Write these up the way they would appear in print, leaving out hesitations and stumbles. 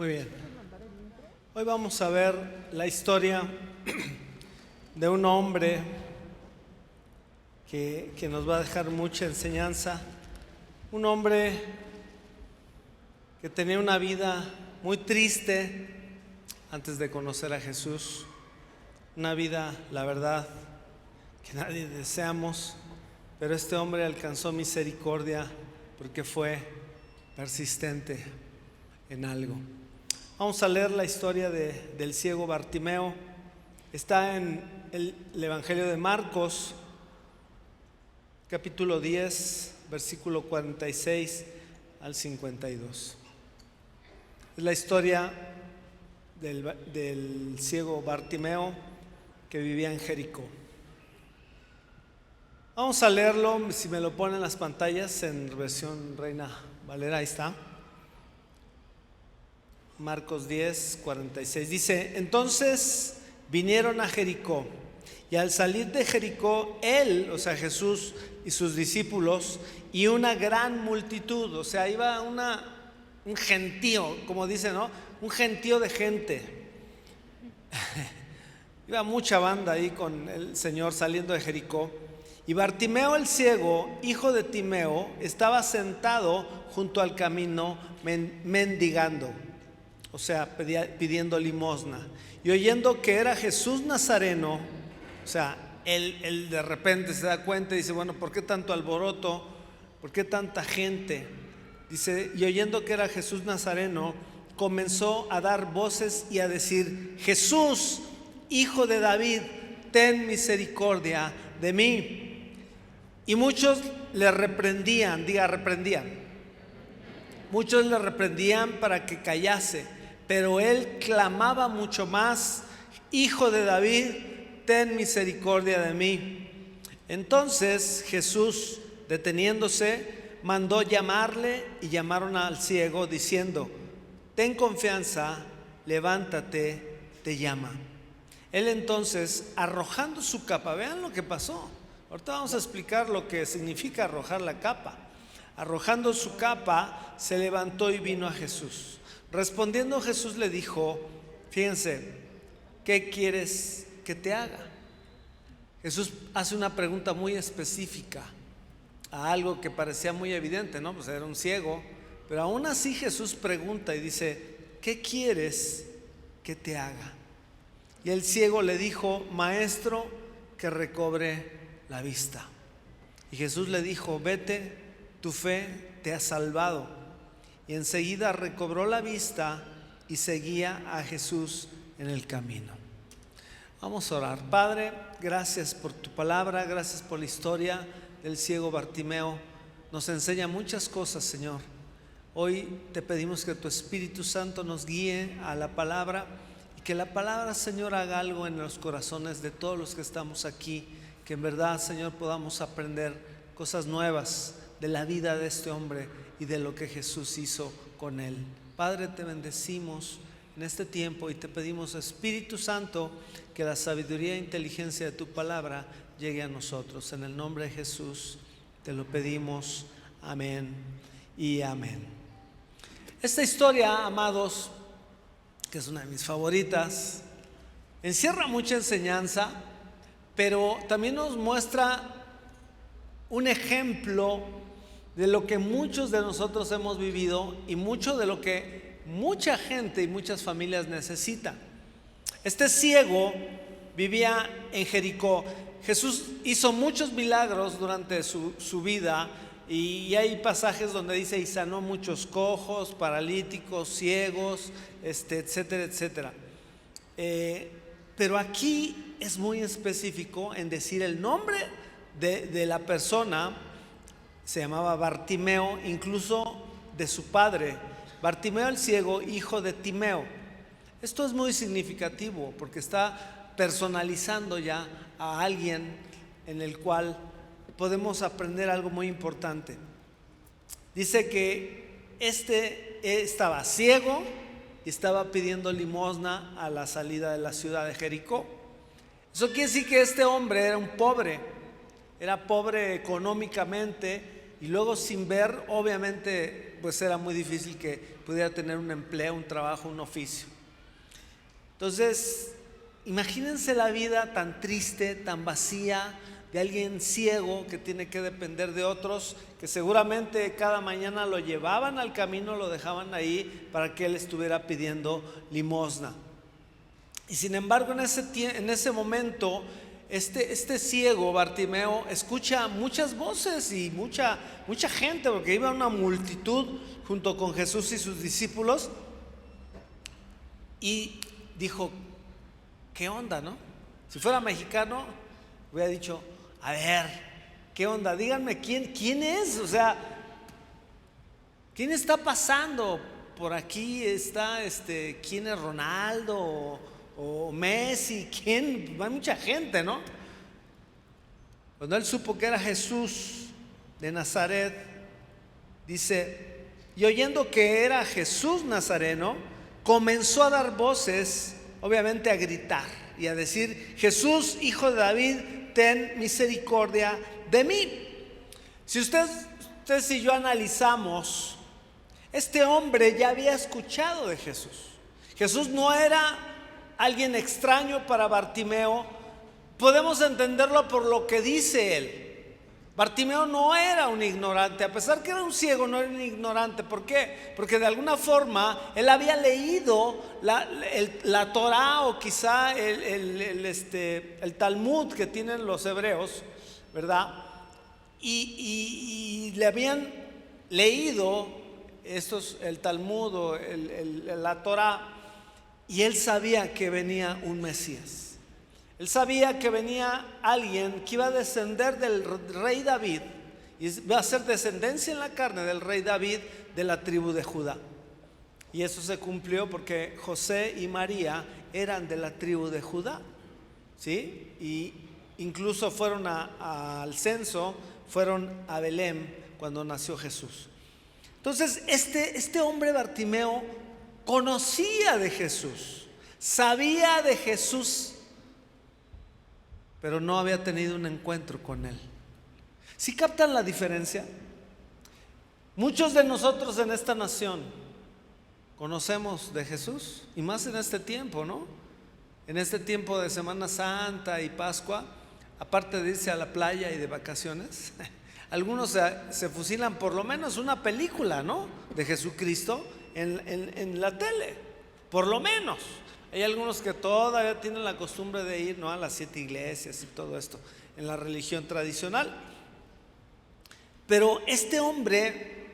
Muy bien. Hoy vamos a ver la historia de un hombre que nos va a dejar mucha enseñanza. Un hombre que tenía una vida muy triste antes de conocer a Jesús. Una vida, la verdad, que nadie deseamos, pero este hombre alcanzó misericordia porque fue persistente en algo. Vamos a leer la historia del ciego Bartimeo. Está en el Evangelio de Marcos, capítulo 10, versículo 46 al 52. Es la historia del ciego Bartimeo que vivía en Jericó. Vamos a leerlo, si me lo ponen las pantallas en versión Reina Valera, ahí está. Marcos 10, 46. Dice: entonces vinieron a Jericó, y al salir de Jericó, él, o sea Jesús y sus discípulos, y una gran multitud, o sea, iba un gentío, como dice, ¿no? Un gentío de gente. Iba mucha banda ahí con el Señor saliendo de Jericó. Y Bartimeo el ciego, hijo de Timeo, estaba sentado junto al camino mendigando, o sea, pidiendo limosna. Y oyendo que era Jesús Nazareno, o sea, él de repente se da cuenta y dice: bueno, ¿por qué tanto alboroto? ¿Por qué tanta gente? Dice, y oyendo que era Jesús Nazareno, comenzó a dar voces y a decir: Jesús, hijo de David, ten misericordia de mí. Y muchos le reprendían, reprendían. Muchos le reprendían para que callase, pero él clamaba mucho más: Hijo de David, ten misericordia de mí. Entonces Jesús, deteniéndose, mandó llamarle, y llamaron al ciego diciendo: ten confianza, levántate, te llama. Él entonces, arrojando su capa, vean lo que pasó. Ahorita vamos a explicar lo que significa arrojar la capa. Arrojando su capa, se levantó y vino a Jesús. Respondiendo Jesús le dijo, fíjense, ¿qué quieres que te haga? Jesús hace una pregunta muy específica a algo que parecía muy evidente, ¿no? Pues era un ciego, pero aún así Jesús pregunta y dice: ¿qué quieres que te haga? Y el ciego le dijo: maestro, que recobre la vista. Y Jesús le dijo: vete, tu fe te ha salvado. Y enseguida recobró la vista y seguía a Jesús en el camino. Vamos a orar. Padre, gracias por tu palabra, gracias por la historia del ciego Bartimeo. Nos enseña muchas cosas, Señor. Hoy te pedimos que tu Espíritu Santo nos guíe a la palabra, y que la palabra, Señor, haga algo en los corazones de todos los que estamos aquí. Que en verdad, Señor, podamos aprender cosas nuevas de la vida de este hombre y de lo que Jesús hizo con él. Padre, te bendecimos en este tiempo y te pedimos, Espíritu Santo, que la sabiduría e inteligencia de tu palabra llegue a nosotros. En el nombre de Jesús te lo pedimos. Amén y amén. Esta historia, amados, que es una de mis favoritas, encierra mucha enseñanza, pero también nos muestra un ejemplo de lo que muchos de nosotros hemos vivido y mucho de lo que mucha gente y muchas familias necesitan. Este ciego vivía en Jericó. Jesús hizo muchos milagros durante su vida, y hay pasajes donde dice: y sanó muchos cojos, paralíticos, ciegos, etcétera, etcétera. Pero aquí es muy específico en decir el nombre de la persona. Se llamaba Bartimeo, incluso de su padre, Bartimeo el ciego, hijo de Timeo. Esto es muy significativo porque está personalizando ya a alguien en el cual podemos aprender algo muy importante. Dice que estaba ciego y estaba pidiendo limosna a la salida de la ciudad de Jericó. Eso quiere decir que este hombre era un pobre, era pobre económicamente, y luego sin ver, obviamente, pues era muy difícil que pudiera tener un empleo, un trabajo, un oficio. Entonces, imagínense la vida tan triste, tan vacía, de alguien ciego que tiene que depender de otros, que seguramente cada mañana lo llevaban al camino, lo dejaban ahí para que él estuviera pidiendo limosna. Y sin embargo, en ese momento, este ciego Bartimeo escucha muchas voces y mucha gente, porque iba una multitud junto con Jesús y sus discípulos, y dijo: ¿qué onda, no? Si fuera mexicano, hubiera dicho: a ver, ¿qué onda? Díganme quién es, o sea, ¿quién está pasando? Por aquí está, ¿quién es Ronaldo o Messi? ¿Quién? Hay mucha gente, ¿no? Cuando él supo que era Jesús de Nazaret, dice: y oyendo que era Jesús Nazareno, comenzó a dar voces, obviamente a gritar y a decir: Jesús, hijo de David, ten misericordia de mí. Si ustedes y yo analizamos, este hombre ya había escuchado de Jesús. Jesús no era alguien extraño para Bartimeo. Podemos entenderlo por lo que dice él. Bartimeo no era un ignorante, a pesar que era un ciego, no era un ignorante. ¿Por qué? Porque de alguna forma él había leído la Torá, o quizá el Talmud que tienen los hebreos, ¿verdad? Y le habían leído el Talmud o la Torá, y él sabía que venía un Mesías. Él sabía que venía alguien que iba a descender del rey David, y iba a ser descendencia en la carne del rey David, de la tribu de Judá. Y eso se cumplió porque José y María eran de la tribu de Judá, ¿sí? Y incluso fueron al censo, fueron a Belén cuando nació Jesús. Entonces este hombre Bartimeo conocía de Jesús, sabía de Jesús, pero no había tenido un encuentro con él. ¿Sí captan la diferencia? Muchos de nosotros en esta nación conocemos de Jesús, y más en este tiempo, ¿no? En este tiempo de Semana Santa y Pascua, aparte de irse a la playa y de vacaciones, algunos se fusilan por lo menos una película, ¿no?, de Jesucristo en la tele, por lo menos. Hay algunos que todavía tienen la costumbre de ir, ¿no?, a las 7 iglesias y todo esto en la religión tradicional. Pero este hombre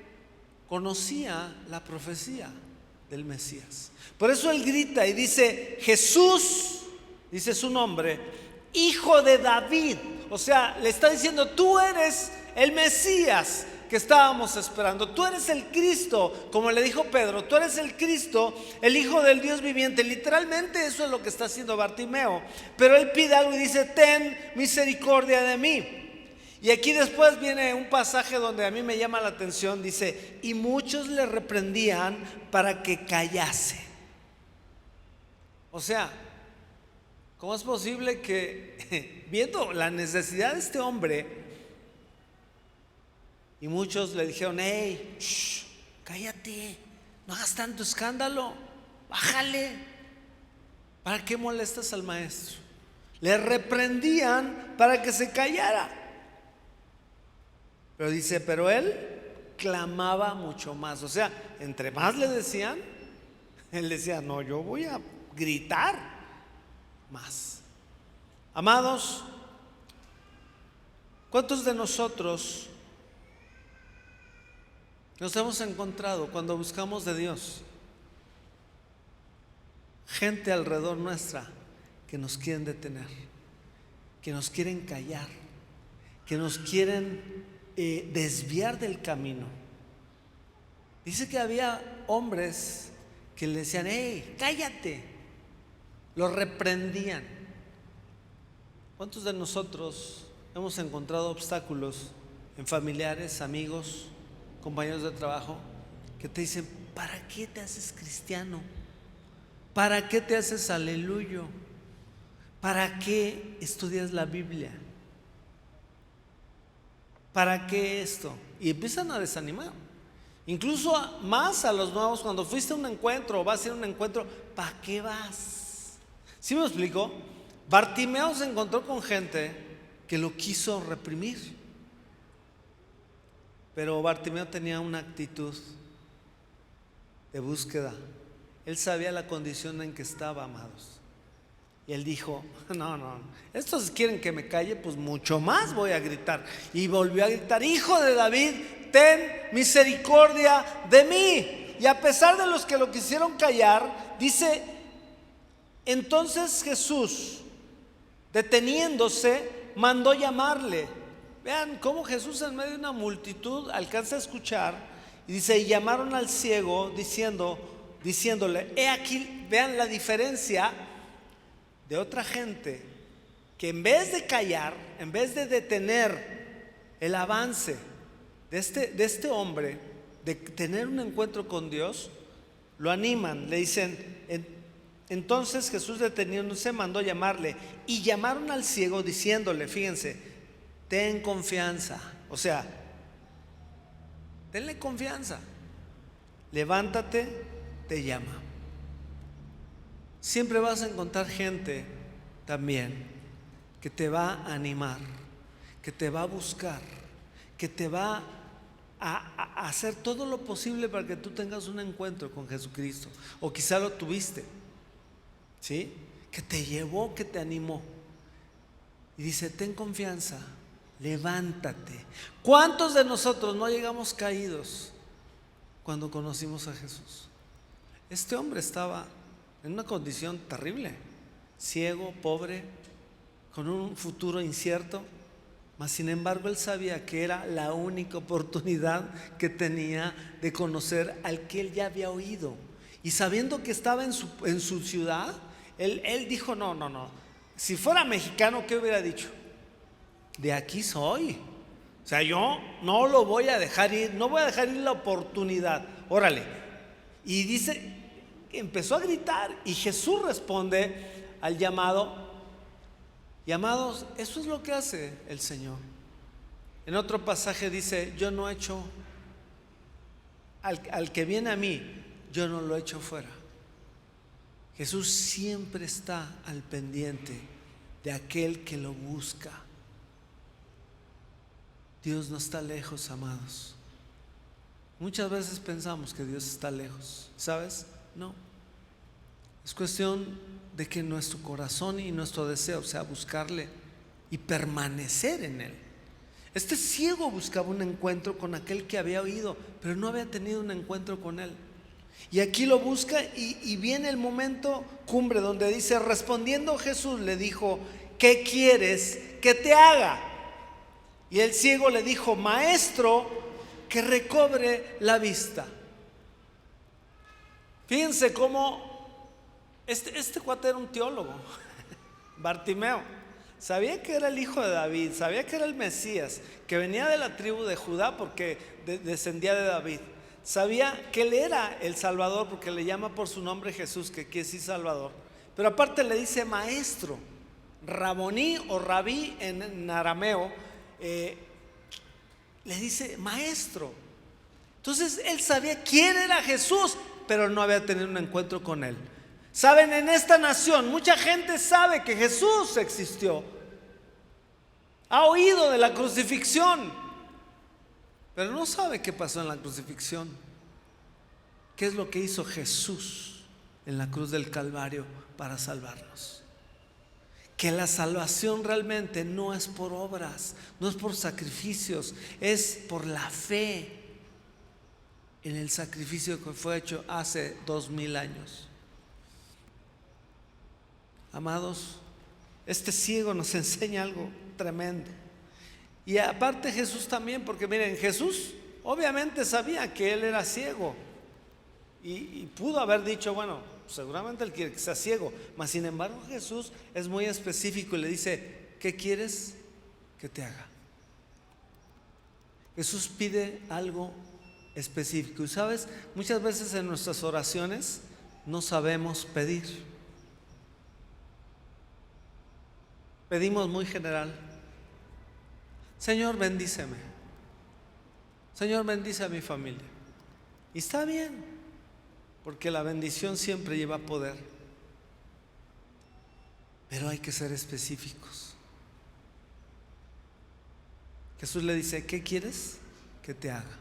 conocía la profecía del Mesías. Por eso él grita y dice: Jesús, dice su nombre, hijo de David. O sea, le está diciendo: tú eres el Mesías que estábamos esperando, tú eres el Cristo, como le dijo Pedro, tú eres el Cristo, el Hijo del Dios viviente. Literalmente eso es lo que está haciendo Bartimeo. Pero él pide algo y dice: ten misericordia de mí. Y aquí después viene un pasaje donde a mí me llama la atención. Dice: y muchos le reprendían para que callase. O sea, ¿cómo es posible que viendo la necesidad de este hombre, y muchos le dijeron: hey, cállate, no hagas tanto escándalo, bájale, ¿para qué molestas al maestro? Le reprendían para que se callara. Pero dice: pero él clamaba mucho más. O sea, entre más le decían, él decía: no, yo voy a gritar más. Amados, ¿cuántos de nosotros nos hemos encontrado cuando buscamos de Dios gente alrededor nuestra que nos quieren detener, que nos quieren callar, que nos quieren desviar del camino? Dice que había hombres que le decían: hey, cállate, lo reprendían. ¿Cuántos de nosotros hemos encontrado obstáculos en familiares, amigos, compañeros de trabajo, que te dicen: ¿para qué te haces cristiano? ¿Para qué te haces aleluyo? ¿Para qué estudias la Biblia? ¿Para qué esto? y empiezan a desanimar. Incluso más a los nuevos, cuando fuiste a un encuentro o vas a ir a un encuentro, ¿para qué vas? ¿Sí me explico? Bartimeo se encontró con gente que lo quiso reprimir, pero Bartimeo tenía una actitud de búsqueda. Él sabía la condición en que estaba, amados. Y él dijo: no, estos quieren que me calle, pues mucho más voy a gritar. Y volvió a gritar: Hijo de David, ten misericordia de mí. Y a pesar de los que lo quisieron callar, dice: entonces Jesús, deteniéndose, mandó llamarle. Vean cómo Jesús en medio de una multitud alcanza a escuchar. Y dice: y llamaron al ciego diciéndole: he aquí. Vean la diferencia de otra gente que en vez de callar, en vez de detener el avance de este hombre, de tener un encuentro con Dios, lo animan, le dicen. Entonces Jesús, deteniéndose, mandó llamarle, y llamaron al ciego diciéndole, fíjense: ten confianza. O sea, tenle confianza, levántate, te llama. Siempre vas a encontrar gente también que te va a animar, que te va a buscar, que te va a hacer todo lo posible para que tú tengas un encuentro con Jesucristo. O quizá lo tuviste, ¿sí? Que te llevó, que te animó. Y dice: ten confianza, levántate. ¿Cuántos de nosotros no llegamos caídos cuando conocimos a Jesús? Este hombre estaba en una condición terrible, ciego, pobre, con un futuro incierto, mas sin embargo él sabía que era la única oportunidad que tenía de conocer al que él ya había oído. Y sabiendo que estaba en su ciudad, él dijo: no. Si fuera mexicano, ¿qué hubiera dicho? De aquí soy. O sea, yo no lo voy a dejar ir, no voy a dejar ir la oportunidad. Órale. Y dice, empezó a gritar, y Jesús responde al llamado. Y amados, eso es lo que hace el Señor. En otro pasaje dice: yo no echo al que viene a mí, yo no lo echo fuera. Jesús siempre está al pendiente de aquel que lo busca. Dios no está lejos, amados. Muchas veces pensamos que Dios está lejos, ¿sabes? No. Es cuestión de que nuestro corazón y nuestro deseo sea buscarle y permanecer en Él. Este ciego buscaba un encuentro con aquel que había oído, pero no había tenido un encuentro con Él. Y aquí lo busca, y viene el momento cumbre donde dice: respondiendo Jesús le dijo: ¿qué quieres que te haga? Y el ciego le dijo: maestro, que recobre la vista. Fíjense cómo este cuate era un teólogo. Bartimeo sabía que era el hijo de David, sabía que era el Mesías, que venía de la tribu de Judá porque descendía de David. Sabía que él era el Salvador porque le llama por su nombre Jesús, que quiere decir Salvador. Pero aparte le dice maestro. Raboní o rabí en arameo, le dice maestro. Entonces él sabía quién era Jesús, pero no había tenido un encuentro con él. Saben, en esta nación mucha gente sabe que Jesús existió, ha oído de la crucifixión, pero no sabe qué pasó en la crucifixión. ¿Qué es lo que hizo Jesús en la cruz del Calvario para salvarnos? Que la salvación realmente no es por obras, no es por sacrificios, es por la fe en el sacrificio que fue hecho hace 2000 años. Amados, este ciego nos enseña algo tremendo. Y aparte Jesús también, porque miren, Jesús obviamente sabía que él era ciego, y pudo haber dicho: bueno, seguramente él quiere que sea ciego. Mas sin embargo Jesús es muy específico y le dice: ¿qué quieres que te haga? Jesús pide algo específico. Y sabes, muchas veces en nuestras oraciones no sabemos pedir. Pedimos muy general: Señor, bendíceme. Señor, bendice a mi familia. Y está bien, porque la bendición siempre lleva poder. Pero hay que ser específicos. Jesús le dice: ¿qué quieres que te haga?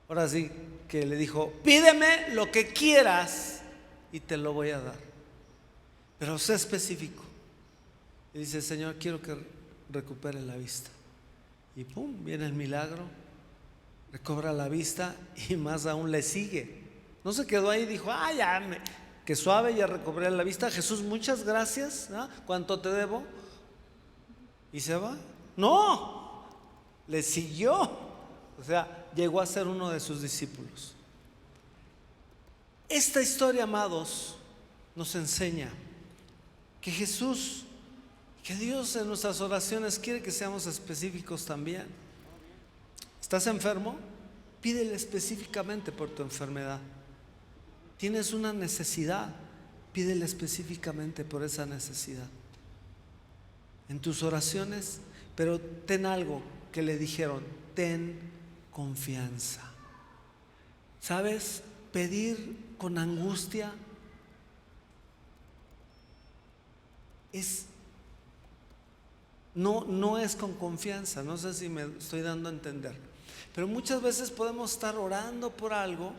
Ahora sí que le dijo: pídeme lo que quieras y te lo voy a dar. Pero sé específico. Y dice: Señor, quiero que recupere la vista. Y pum, viene el milagro, recobra la vista y más aún le sigue. No se quedó ahí y dijo: que suave, ya recobré la vista. Jesús, muchas gracias, ¿no? ¿Cuánto te debo? Y se va. No, le siguió. O sea, llegó a ser uno de sus discípulos. Esta historia, amados, nos enseña que Jesús, que Dios en nuestras oraciones quiere que seamos específicos también. ¿Estás enfermo? Pídele específicamente por tu enfermedad. ¿Tienes una necesidad? Pídele específicamente por esa necesidad. En tus oraciones, pero ten algo que le dijeron: ten confianza. ¿Sabes? Pedir con angustia no es con confianza. No sé si me estoy dando a entender, pero muchas veces podemos estar orando por algo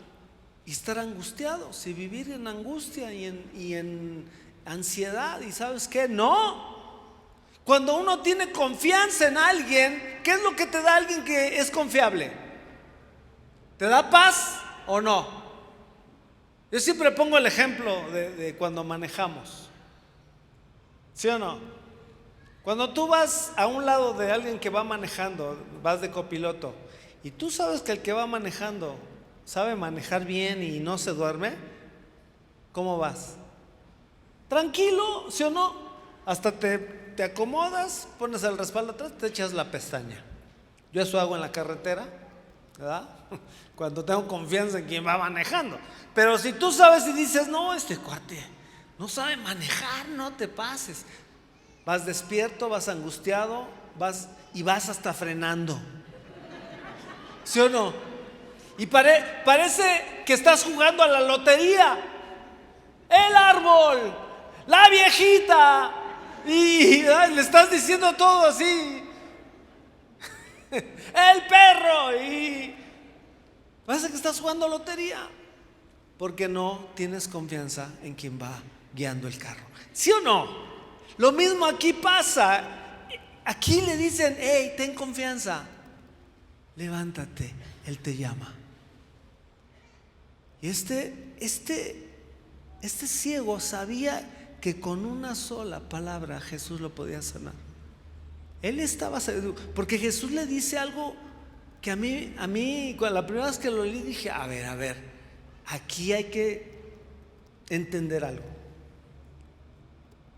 y estar angustiados y vivir en angustia y en ansiedad. ¿Y sabes qué? No. Cuando uno tiene confianza en alguien, ¿qué es lo que te da alguien que es confiable? ¿Te da paz o no? Yo siempre pongo el ejemplo de cuando manejamos. ¿Sí o no? Cuando tú vas a un lado de alguien que va manejando, vas de copiloto, y tú sabes que el que va manejando sabe manejar bien y no se duerme, ¿cómo vas? Tranquilo, ¿sí o no? Hasta te acomodas, pones el respaldo atrás, te echas la pestaña. Yo eso hago en la carretera, ¿verdad? Cuando tengo confianza en quien va manejando. Pero si tú sabes y dices: no, este cuate no sabe manejar, no te pases. Vas despierto, vas angustiado, vas hasta frenando. ¿Sí o no? Y parece que estás jugando a la lotería. El árbol, la viejita, y le estás diciendo todo así. El perro, y parece que estás jugando lotería, porque no tienes confianza en quien va guiando el carro. ¿Sí o no? Lo mismo aquí pasa. Aquí le dicen: hey, ten confianza, levántate, Él te llama. Y este ciego sabía que con una sola palabra Jesús lo podía sanar. Él estaba seguro, porque Jesús le dice algo que a mí cuando la primera vez que lo leí dije: a ver, aquí hay que entender algo.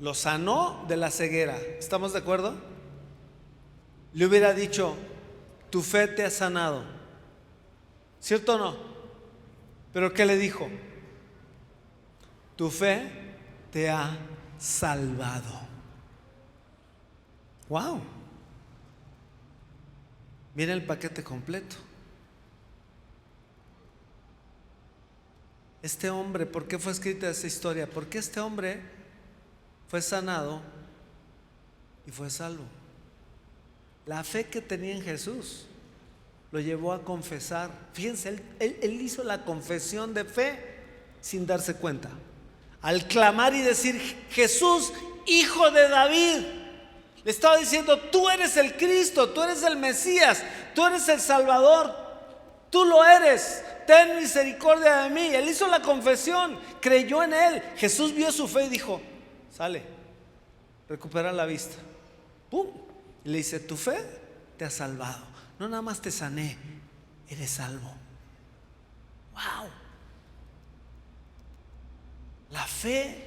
Lo sanó de la ceguera, ¿estamos de acuerdo? Le hubiera dicho: tu fe te ha sanado, ¿cierto o no? Pero ¿qué le dijo? Tu fe te ha salvado. ¡Wow! Viene el paquete completo. Este hombre, ¿por qué fue escrita esa historia? Porque este hombre fue sanado y fue salvo. La fe que tenía en Jesús lo llevó a confesar. Fíjense, él hizo la confesión de fe sin darse cuenta. Al clamar y decir: Jesús, hijo de David, le estaba diciendo: tú eres el Cristo, tú eres el Mesías, tú eres el Salvador, tú lo eres, ten misericordia de mí. Él hizo la confesión, creyó en él. Jesús vio su fe y dijo: sale, recupera la vista. ¡Pum! Y le dice: tu fe te ha salvado. No nada más te sané, eres salvo. ¡Wow! La fe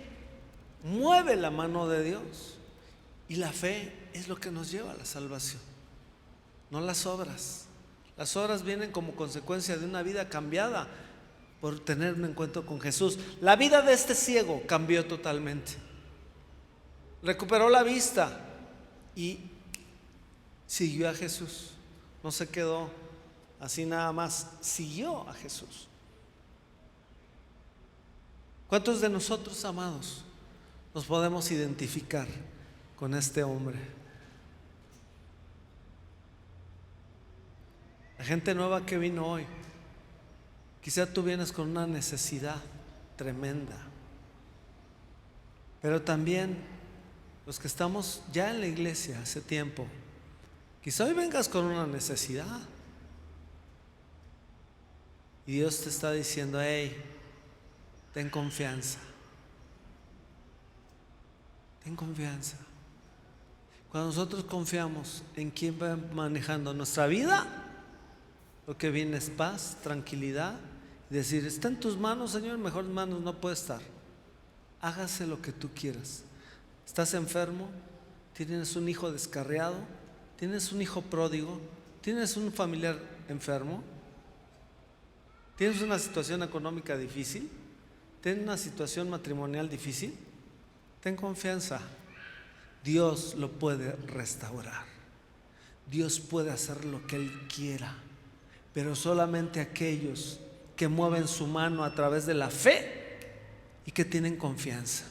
mueve la mano de Dios, y la fe es lo que nos lleva a la salvación, no las obras. Las obras vienen como consecuencia de una vida cambiada por tener un encuentro con Jesús. La vida de este ciego cambió totalmente. Recuperó la vista y siguió a Jesús. No se quedó así nada más, siguió a Jesús. ¿Cuántos de nosotros, amados, nos podemos identificar con este hombre? La gente nueva que vino hoy, quizá tú vienes con una necesidad tremenda, pero también los que estamos ya en la iglesia hace tiempo, quizá hoy vengas con una necesidad y Dios te está diciendo: hey, ten confianza, ten confianza. Cuando nosotros confiamos en quien va manejando nuestra vida, lo que viene es paz, tranquilidad, y decir: está en tus manos, Señor, en mejores manos no puede estar. Hágase lo que tú quieras. ¿Estás enfermo? ¿Tienes un hijo descarriado? ¿Tienes un hijo pródigo? ¿Tienes un familiar enfermo? ¿Tienes una situación económica difícil? ¿Tienes una situación matrimonial difícil? Ten confianza. Dios lo puede restaurar. Dios puede hacer lo que Él quiera, pero solamente aquellos que mueven su mano a través de la fe y que tienen confianza.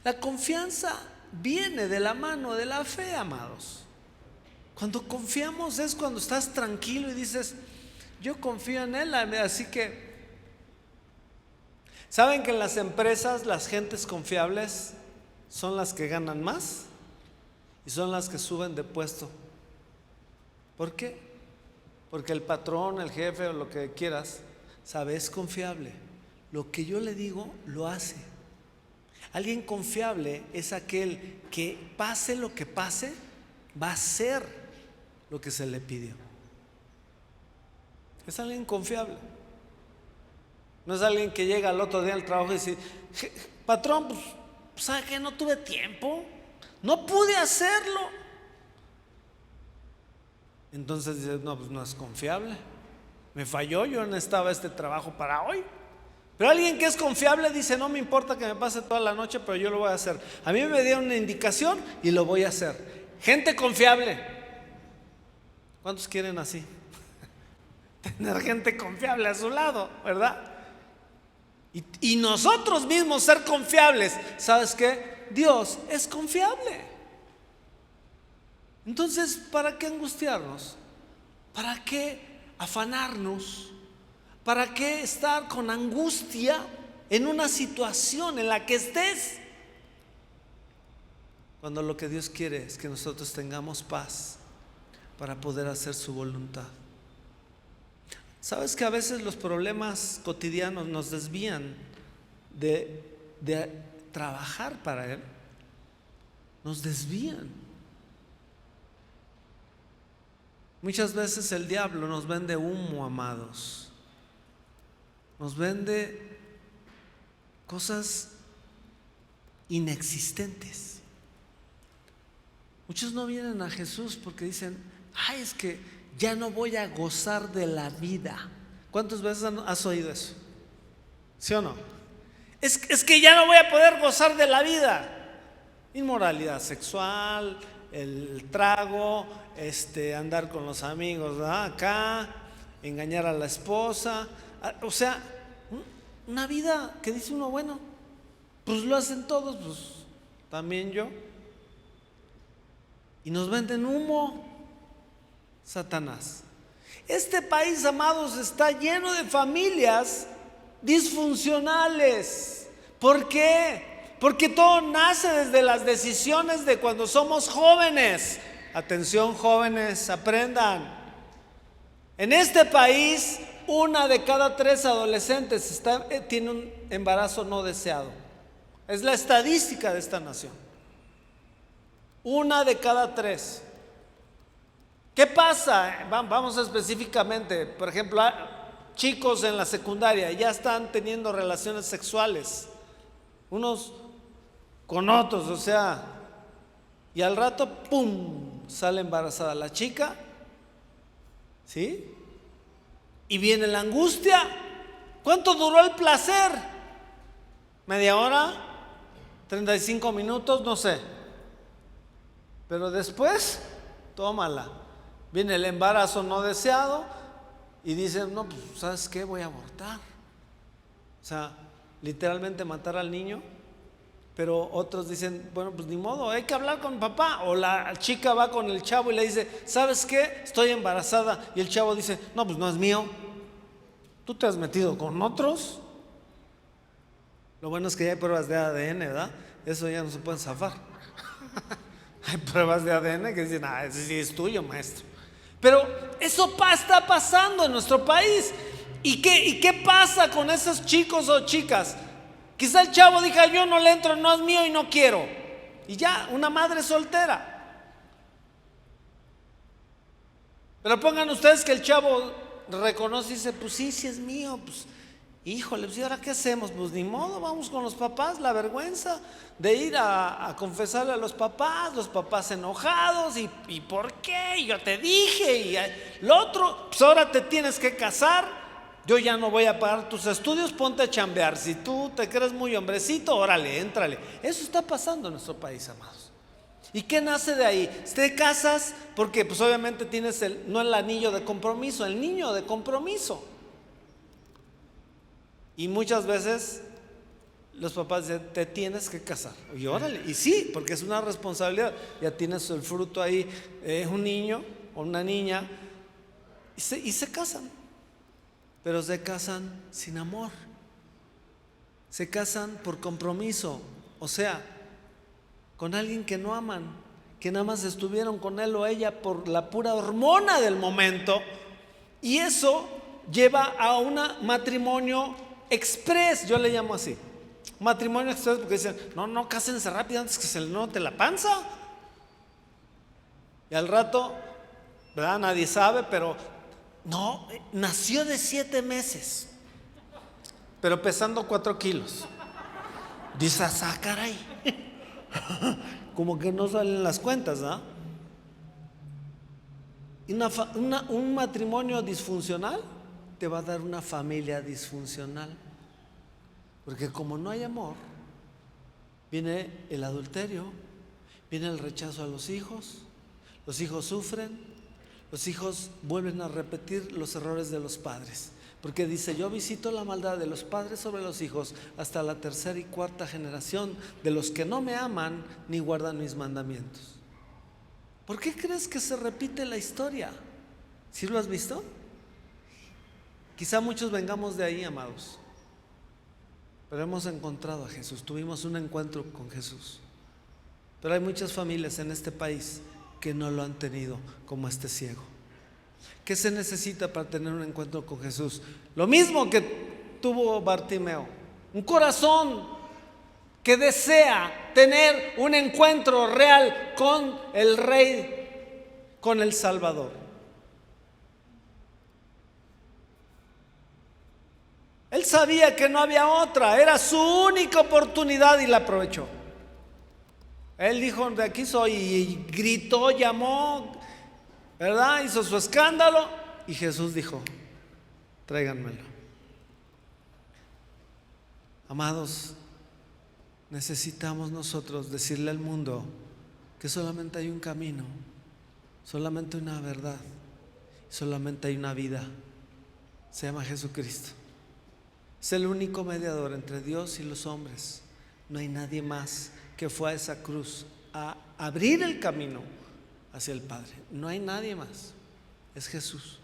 La confianza viene de la mano de la fe, amados. Cuando confiamos es cuando estás tranquilo y dices: yo confío en Él. Así que, ¿saben que en las empresas las gentes confiables son las que ganan más y son las que suben de puesto? ¿Por qué? Porque el patrón, el jefe o lo que quieras, sabe, es confiable. Lo que yo le digo, lo hace. Alguien confiable es aquel que pase lo que pase, va a hacer lo que se le pidió. Es alguien confiable. No es alguien que llega al otro día al trabajo y dice: patrón, pues ¿sabe qué? No tuve tiempo, no pude hacerlo. Entonces dices: no, pues no es confiable, me falló, yo necesitaba este trabajo para hoy. Pero alguien que es confiable dice: no me importa que me pase toda la noche, pero yo lo voy a hacer. A mí me dieron una indicación y lo voy a hacer. Gente confiable. ¿Cuántos quieren así? Tener gente confiable a su lado, ¿verdad? Y nosotros mismos ser confiables. ¿Sabes qué? Dios es confiable. Entonces, ¿para qué angustiarnos? ¿Para qué afanarnos? ¿Para qué estar con angustia en una situación en la que estés? Cuando lo que Dios quiere es que nosotros tengamos paz para poder hacer su voluntad. ¿Sabes que a veces los problemas cotidianos nos desvían de trabajar para Él? Nos desvían. Muchas veces el diablo nos vende humo, amados. Nos vende cosas inexistentes. Muchos no vienen a Jesús porque dicen: ay, es que ya no voy a gozar de la vida. ¿Cuántas veces has oído eso? ¿Sí o no? Es que ya no voy a poder gozar de la vida. Inmoralidad sexual, el trago, andar con los amigos, ¿verdad? Acá, engañar a la esposa. O sea, una vida que dice uno: bueno, pues lo hacen todos, pues también yo. Y nos venden humo. Satanás. Este país, amados, está lleno de familias disfuncionales. ¿Por qué? Porque todo nace desde las decisiones de cuando somos jóvenes. Atención, jóvenes, aprendan. En este país, 1 de cada 3 adolescentes tiene un embarazo no deseado. Es la estadística de esta nación. 1 de cada 3. ¿Qué pasa? Vamos específicamente, por ejemplo, chicos en la secundaria ya están teniendo relaciones sexuales, unos con otros, o sea, y al rato, ¡pum!, sale embarazada la chica, ¿sí? Y viene la angustia. ¿Cuánto duró el placer? ¿Media hora? ¿35 minutos? No sé. Pero después, tómala. Viene el embarazo no deseado, y dicen, no, pues ¿sabes qué? Voy a abortar. O sea, literalmente matar al niño. Pero otros dicen, bueno, pues ni modo, hay que hablar con papá. O la chica va con el chavo y le dice, ¿sabes qué? Estoy embarazada. Y el chavo dice, no, pues no es mío. ¿Tú te has metido con otros? Lo bueno es que ya hay pruebas de ADN, ¿verdad? Eso ya no se puede zafar. Hay pruebas de ADN que dicen, ese sí es tuyo, maestro. Pero eso está pasando en nuestro país. ¿Y qué pasa con esos chicos o chicas? Quizá el chavo diga, yo no le entro, no es mío y no quiero. Y ya, una madre soltera. Pero pongan ustedes que el chavo reconoce y dice, pues sí, sí es mío. Pues híjole, pues ¿y ahora qué hacemos? Pues ni modo, vamos con los papás. La vergüenza de ir a confesarle a los papás enojados. ¿Y por qué? Yo te dije. Y lo otro, pues ahora te tienes que casar. Yo ya no voy a pagar tus estudios, ponte a chambear. Si tú te crees muy hombrecito, órale, éntrale. Eso está pasando en nuestro país, amados. ¿Y qué nace de ahí? Te casas porque pues obviamente tienes no el anillo de compromiso, el niño de compromiso. Y muchas veces los papás dicen, te tienes que casar. Y órale, y sí, porque es una responsabilidad. Ya tienes el fruto ahí, un niño o una niña, y se casan. Pero se casan sin amor. Se casan por compromiso. O sea, con alguien que no aman, que nada más estuvieron con él o ella por la pura hormona del momento. Y eso lleva a un matrimonio express, yo le llamo así. Matrimonio express porque dicen, no, cásense rápido antes que se le note la panza. Y al rato, ¿verdad? Nadie sabe, pero no, nació de 7 meses, pero pesando 4 kilos. Dice, caray. Como que no salen las cuentas, ¿no? Un matrimonio disfuncional te va a dar una familia disfuncional. Porque como no hay amor, viene el adulterio, viene el rechazo a los hijos sufren. Los hijos vuelven a repetir los errores de los padres, porque dice, yo visito la maldad de los padres sobre los hijos hasta la 3ª y 4ª generación de los que no me aman ni guardan mis mandamientos. ¿Por qué crees que se repite la historia? ¿Sí lo has visto? Quizá muchos vengamos de ahí, amados, pero hemos encontrado a Jesús, tuvimos un encuentro con Jesús. Pero hay muchas familias en este país que no lo han tenido, como este ciego. ¿Qué se necesita para tener un encuentro con Jesús? Lo mismo que tuvo Bartimeo, un corazón que desea tener un encuentro real con el Rey, con el Salvador. Él sabía que no había otra, era su única oportunidad y la aprovechó. Él dijo, de aquí soy, y gritó, llamó, ¿verdad? Hizo su escándalo, y Jesús dijo, tráiganmelo. Amados, necesitamos nosotros decirle al mundo que solamente hay un camino, solamente una verdad, solamente hay una vida. Se llama Jesucristo. Es el único mediador entre Dios y los hombres. No hay nadie más que fue a esa cruz a abrir el camino hacia el Padre. No hay nadie más, es Jesús.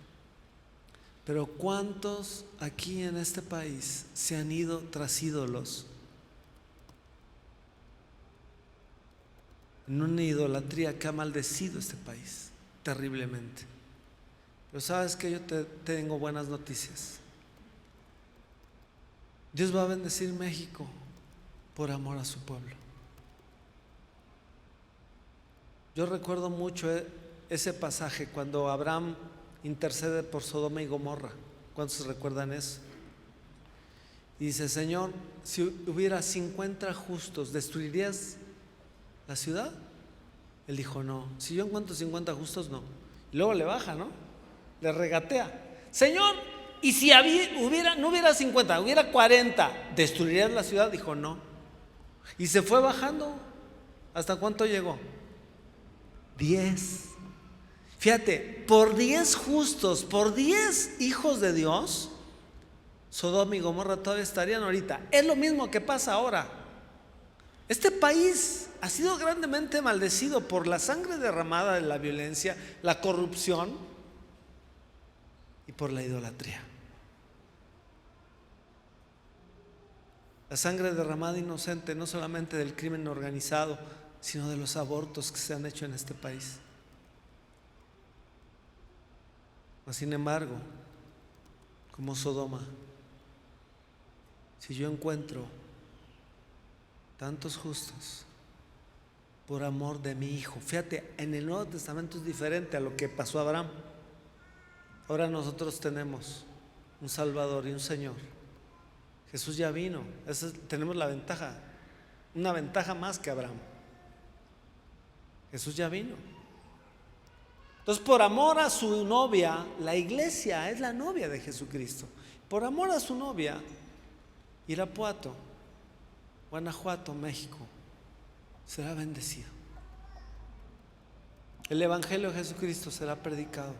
Pero ¿cuántos aquí en este país se han ido tras ídolos? En una idolatría que ha maldecido este país terriblemente. Pero sabes que yo te tengo buenas noticias. Dios va a bendecir México por amor a su pueblo. Yo recuerdo mucho ese pasaje cuando Abraham intercede por Sodoma y Gomorra. ¿Cuántos recuerdan eso? Y dice, Señor, si hubiera 50 justos, ¿destruirías la ciudad? Él dijo, no. Si yo encuentro 50 justos, no. Y luego le baja, ¿no? Le regatea. Señor, y si no hubiera 50, hubiera 40, ¿destruirías la ciudad? Dijo, no. Y se fue bajando. ¿Hasta cuánto llegó? 10. Fíjate, por 10 justos, por 10 hijos de Dios, Sodoma y Gomorra todavía estarían ahorita. Es lo mismo que pasa ahora. Este país ha sido grandemente maldecido por la sangre derramada de la violencia, la corrupción y por la idolatría. La sangre derramada inocente, no solamente del crimen organizado, sino de los abortos que se han hecho en este país. Mas, sin embargo, como Sodoma, si yo encuentro tantos justos por amor de mi hijo, fíjate, en el Nuevo Testamento es diferente a lo que pasó a Abraham. Ahora nosotros tenemos un Salvador y un Señor. Jesús ya vino. Tenemos la ventaja, una ventaja más que Abraham. Jesús ya vino. Entonces, por amor a su novia, la iglesia es la novia de Jesucristo. Por amor a su novia, Irapuato, Guanajuato, México, será bendecido. El Evangelio de Jesucristo será predicado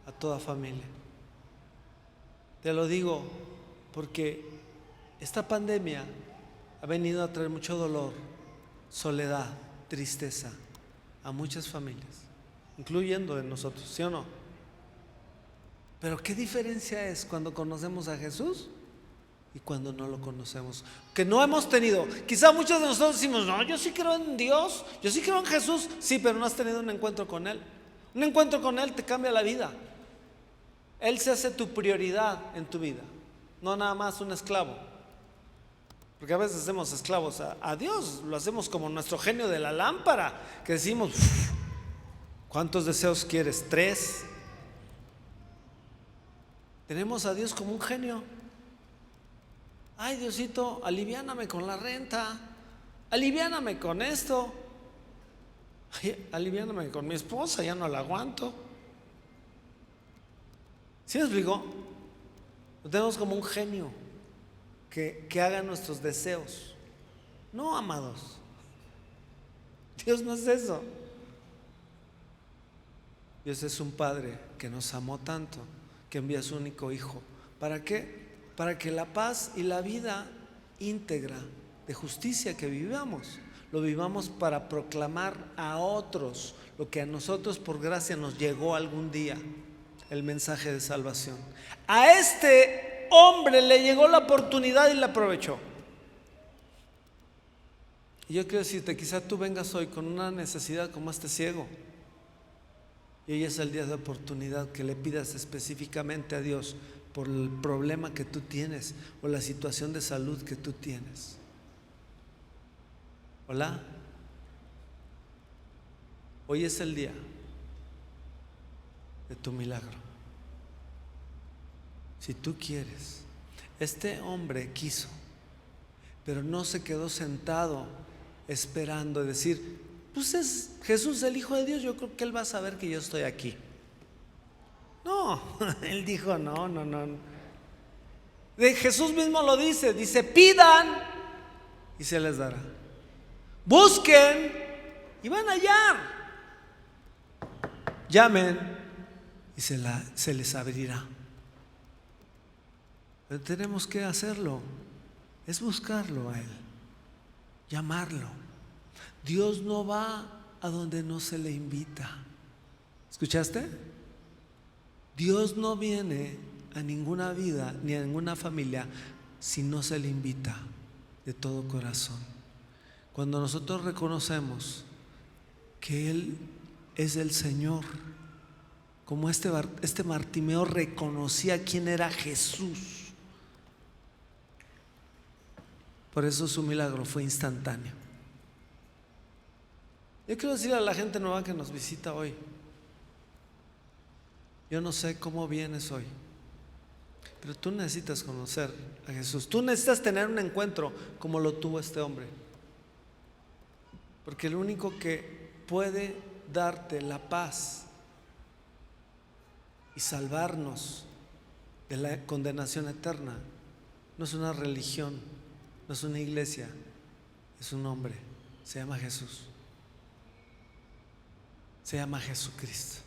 a toda familia. Te lo digo porque esta pandemia ha venido a traer mucho dolor, soledad, tristeza a muchas familias, incluyendo de nosotros, ¿sí o no? Pero ¿qué diferencia es cuando conocemos a Jesús y cuando no lo conocemos? Que no hemos tenido, quizá muchos de nosotros decimos, no, yo sí creo en Dios, yo sí creo en Jesús, sí, pero no has tenido un encuentro con Él. Un encuentro con Él te cambia la vida. Él se hace tu prioridad en tu vida, no nada más un esclavo. Porque a veces hacemos esclavos a Dios, lo hacemos como nuestro genio de la lámpara, que decimos, ¿cuántos deseos quieres? 3. Tenemos a Dios como un genio. Ay, Diosito, aliviáname con la renta, aliviáname con esto, ay, aliviáname con mi esposa, ya no la aguanto. ¿Sí me explico? Lo tenemos como un genio que haga nuestros deseos. No, amados, Dios no es eso. Dios es un Padre que nos amó tanto, que envía a su único Hijo. ¿Para qué? Para que la paz y la vida íntegra de justicia que vivamos, lo vivamos para proclamar a otros lo que a nosotros por gracia nos llegó algún día, el mensaje de salvación. A este hombre le llegó la oportunidad y la aprovechó. Y yo quiero decirte, quizá tú vengas hoy con una necesidad como este ciego, y hoy es el día de oportunidad que le pidas específicamente a Dios por el problema que tú tienes o la situación de salud que tú tienes. Hola. Hoy es el día de tu milagro. Si tú quieres. Este hombre quiso, pero no se quedó sentado esperando decir, pues es Jesús el Hijo de Dios, yo creo que Él va a saber que yo estoy aquí. No, Él dijo no. Jesús mismo lo dice, pidan y se les dará. Busquen y van a hallar. Llamen y se les abrirá. Pero tenemos que hacerlo, es buscarlo a Él, llamarlo. Dios no va a donde no se le invita. ¿Escuchaste? Dios no viene a ninguna vida ni a ninguna familia si no se le invita de todo corazón. Cuando nosotros reconocemos que Él es el Señor, como este Bartimeo reconocía quién era Jesús. Por eso su milagro fue instantáneo. Yo quiero decirle a la gente nueva que nos visita hoy, yo no sé cómo vienes hoy, pero tú necesitas conocer a Jesús. Tú necesitas tener un encuentro como lo tuvo este hombre, porque el único que puede darte la paz y salvarnos de la condenación eterna no es una religión, no es una iglesia, es un hombre, se llama Jesús, se llama Jesucristo.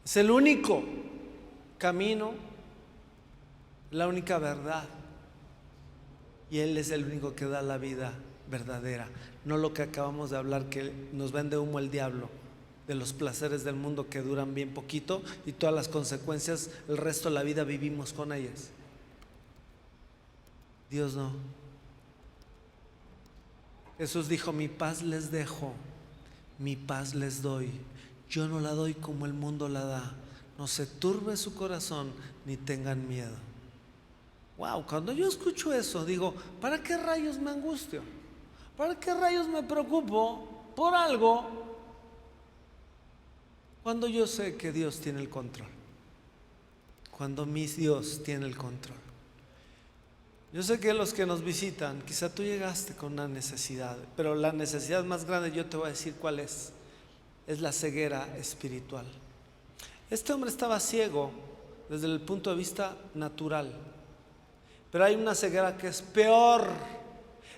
Es el único camino, la única verdad. Y Él es el único que da la vida verdadera, no lo que acabamos de hablar, que nos vende humo el diablo, de los placeres del mundo que duran bien poquito y todas las consecuencias, el resto de la vida vivimos con ellas. Dios no. Jesús dijo: mi paz les dejo, mi paz les doy. Yo no la doy como el mundo la da. No se turbe su corazón ni tengan miedo. Wow, cuando yo escucho eso digo: ¿para qué rayos me angustio? ¿Para qué rayos me preocupo por algo cuando yo sé que Dios tiene el control? Cuando mi Dios tiene el control. Yo sé que los que nos visitan, quizá tú llegaste con una necesidad, pero la necesidad más grande, yo te voy a decir cuál es la ceguera espiritual. Este hombre estaba ciego desde el punto de vista natural, pero hay una ceguera que es peor.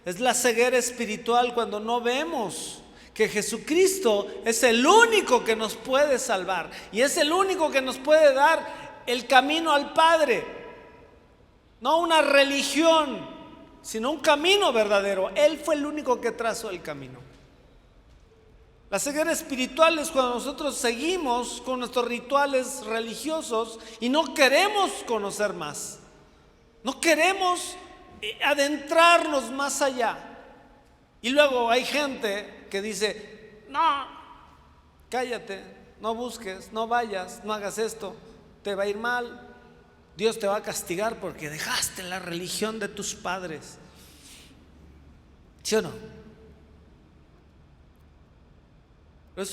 Es la ceguera espiritual, cuando no vemos que Jesucristo es el único que nos puede salvar y es el único que nos puede dar el camino al Padre. No una religión, sino un camino verdadero. Él fue el único que trazó el camino. La ceguera espiritual es cuando nosotros seguimos con nuestros rituales religiosos y no queremos conocer más. No queremos adentrarnos más allá. Y luego hay gente que dice: no, cállate, no busques, no vayas, no hagas esto, te va a ir mal. Dios te va a castigar porque dejaste la religión de tus padres. ¿Sí o no? Pero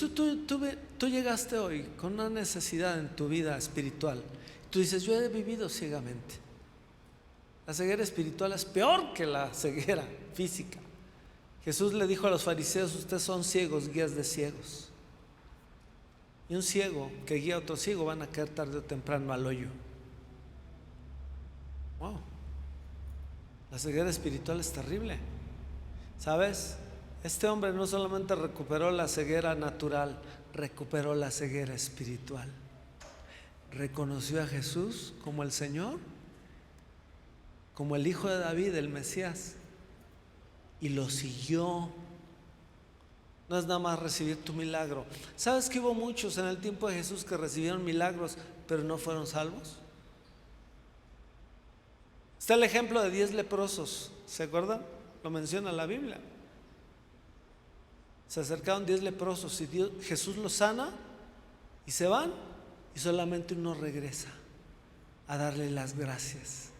tú llegaste hoy con una necesidad en tu vida espiritual. Tú dices: yo he vivido ciegamente. La ceguera espiritual es peor que la ceguera física. Jesús le dijo a los fariseos: ustedes son ciegos, guías de ciegos. Y un ciego que guía a otro ciego van a caer tarde o temprano al hoyo. Wow. La ceguera espiritual es terrible. ¿Sabes? Este hombre no solamente recuperó la ceguera natural, recuperó la ceguera espiritual. Reconoció a Jesús como el Señor, como el Hijo de David, el Mesías, y lo siguió. No es nada más recibir tu milagro. ¿Sabes que hubo muchos en el tiempo de Jesús que recibieron milagros pero no fueron salvos? Está el ejemplo de 10 leprosos, ¿se acuerdan? Lo menciona la Biblia. Se acercaron 10 leprosos y Jesús los sana y se van, y solamente uno regresa a darle las gracias.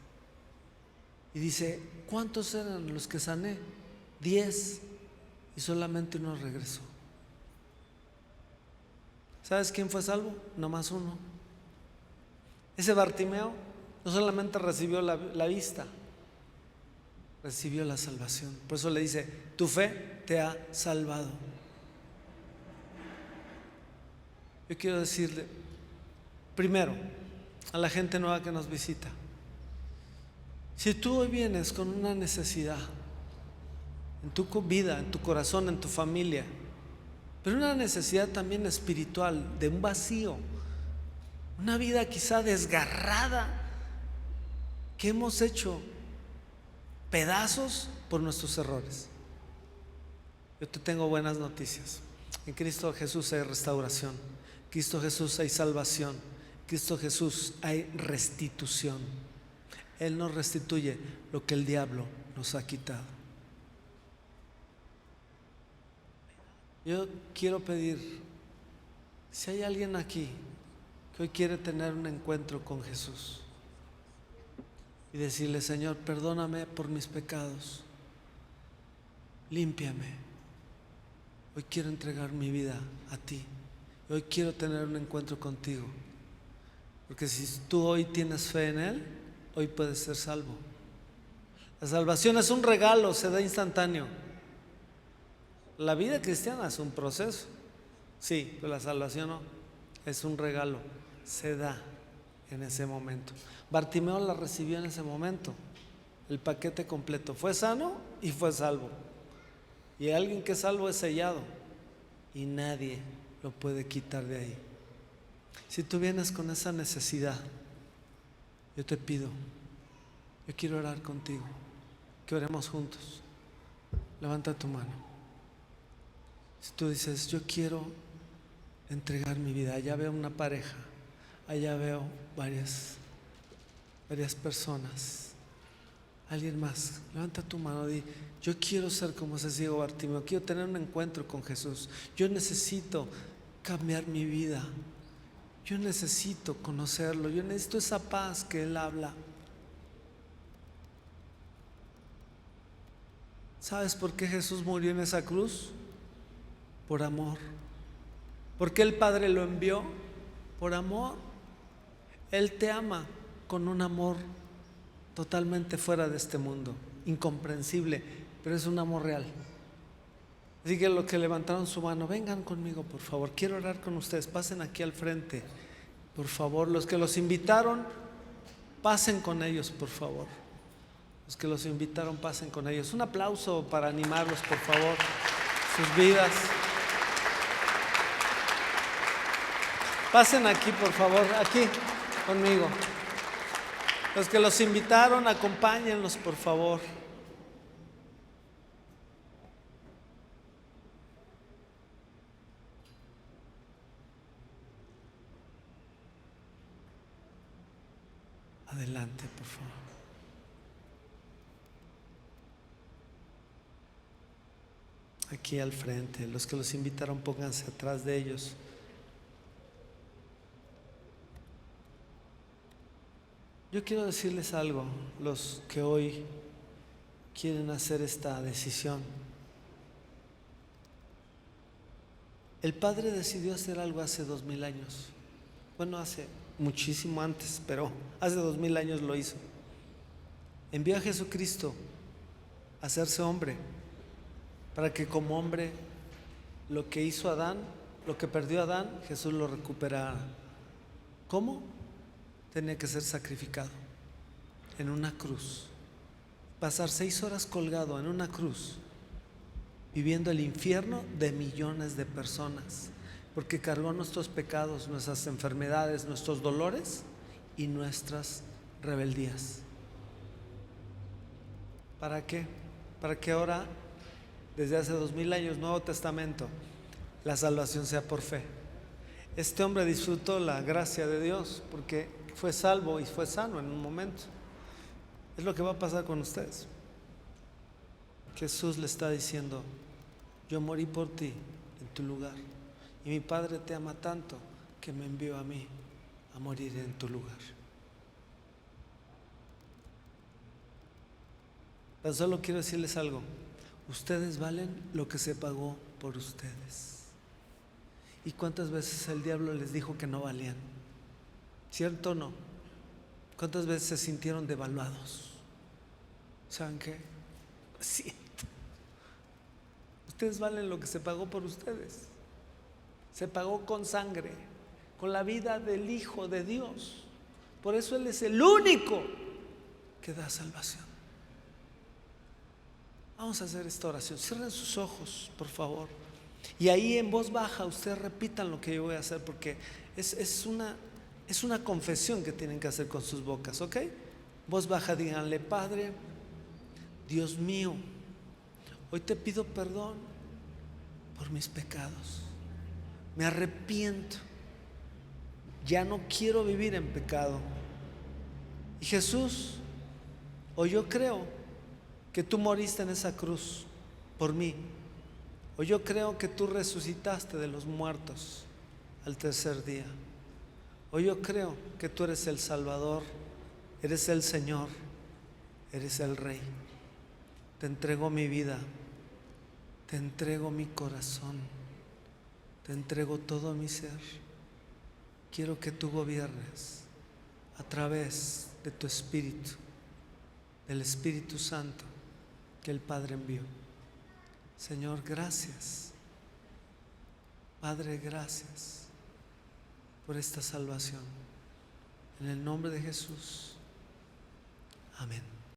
Y dice: ¿cuántos eran los que sané? 10, y solamente uno regresó. ¿Sabes quién fue salvo? Nomás uno. Ese Bartimeo no solamente recibió la vista, recibió la salvación. Por eso le dice: tu fe te ha salvado. Yo quiero decirle, primero, a la gente nueva que nos visita: si tú hoy vienes con una necesidad en tu vida, en tu corazón, en tu familia, pero una necesidad también espiritual, de un vacío, una vida quizá desgarrada, que hemos hecho pedazos por nuestros errores, yo te tengo buenas noticias. En Cristo Jesús hay restauración, en Cristo Jesús hay salvación, en Cristo Jesús hay restitución. Él nos restituye lo que el diablo nos ha quitado. Yo quiero pedir, si hay alguien aquí que hoy quiere tener un encuentro con Jesús y decirle: Señor, perdóname por mis pecados, límpiame, hoy quiero entregar mi vida a ti, hoy quiero tener un encuentro contigo, porque si tú hoy tienes fe en Él, hoy puedes ser salvo. La salvación es un regalo, se da instantáneo. La vida cristiana es un proceso, sí, pero la salvación no, es un regalo, se da en ese momento. Bartimeo la recibió en ese momento, el paquete completo, fue sano y fue salvo. Y alguien que es salvo es sellado y nadie lo puede quitar de ahí. Si tú vienes con esa necesidad, yo te pido, yo quiero orar contigo, que oremos juntos. Levanta tu mano. Si tú dices, yo quiero entregar mi vida, allá veo una pareja, allá veo varias personas. Alguien más, levanta tu mano y di, yo quiero ser como ese ciego Bartimeo, quiero tener un encuentro con Jesús, yo necesito cambiar mi vida, yo necesito conocerlo, yo necesito esa paz que Él habla. ¿Sabes por qué Jesús murió en esa cruz? Por amor. ¿Por qué el Padre lo envió? Por amor. Él te ama con un amor totalmente fuera de este mundo, incomprensible, pero es un amor real. Así que los que levantaron su mano, vengan conmigo por favor, quiero orar con ustedes, pasen aquí al frente, por favor. Los que los invitaron, pasen con ellos, por favor. Los que los invitaron, pasen con ellos. Un aplauso para animarlos, por favor, sus vidas. Pasen aquí, por favor, aquí conmigo. Los que los invitaron, acompáñenlos, por favor. Adelante, por favor. Aquí al frente. Los que los invitaron, pónganse atrás de ellos. Yo quiero decirles algo, los que hoy quieren hacer esta decisión. El Padre decidió hacer algo hace 2000 años. Bueno, hace muchísimo antes, pero hace 2000 años lo hizo. Envió a Jesucristo a hacerse hombre, para que como hombre lo que hizo Adán, lo que perdió Adán, Jesús lo recuperara. ¿Cómo? Tenía que ser sacrificado en una cruz, pasar 6 horas colgado en una cruz, viviendo el infierno de millones de personas, porque cargó nuestros pecados, nuestras enfermedades, nuestros dolores y nuestras rebeldías. ¿Para qué? Para que ahora, desde hace 2000 años, Nuevo Testamento, la salvación sea por fe. Este hombre disfrutó la gracia de Dios porque fue salvo y fue sano en un momento. Es lo que va a pasar con ustedes. Jesús le está diciendo, yo morí por ti en tu lugar, y mi Padre te ama tanto que me envió a mí a morir en tu lugar. Tan solo quiero decirles algo, ustedes valen lo que se pagó por ustedes. ¿Y cuántas veces el diablo les dijo que no valían? ¿Cierto o no? ¿Cuántas veces se sintieron devaluados? ¿Saben qué? Siento. Ustedes valen lo que se pagó por ustedes. Se pagó con sangre, con la vida del Hijo de Dios. Por eso Él es el único que da salvación. Vamos a hacer esta oración. Cierren sus ojos, por favor. Y ahí en voz baja ustedes repitan lo que yo voy a hacer, porque es una confesión que tienen que hacer con sus bocas, ¿ok? Voz baja, díganle, Padre, Dios mío, hoy te pido perdón por mis pecados. Me arrepiento. Ya no quiero vivir en pecado. Y Jesús, hoy yo creo que tú moriste en esa cruz por mí. Hoy yo creo que tú resucitaste de los muertos al tercer día. Hoy yo creo que tú eres el Salvador, eres el Señor, eres el Rey. Te entrego mi vida, te entrego mi corazón, te entrego todo mi ser. Quiero que tú gobiernes a través de tu Espíritu, del Espíritu Santo que el Padre envió. Señor, gracias. Padre, gracias por esta salvación. En el nombre de Jesús. Amén.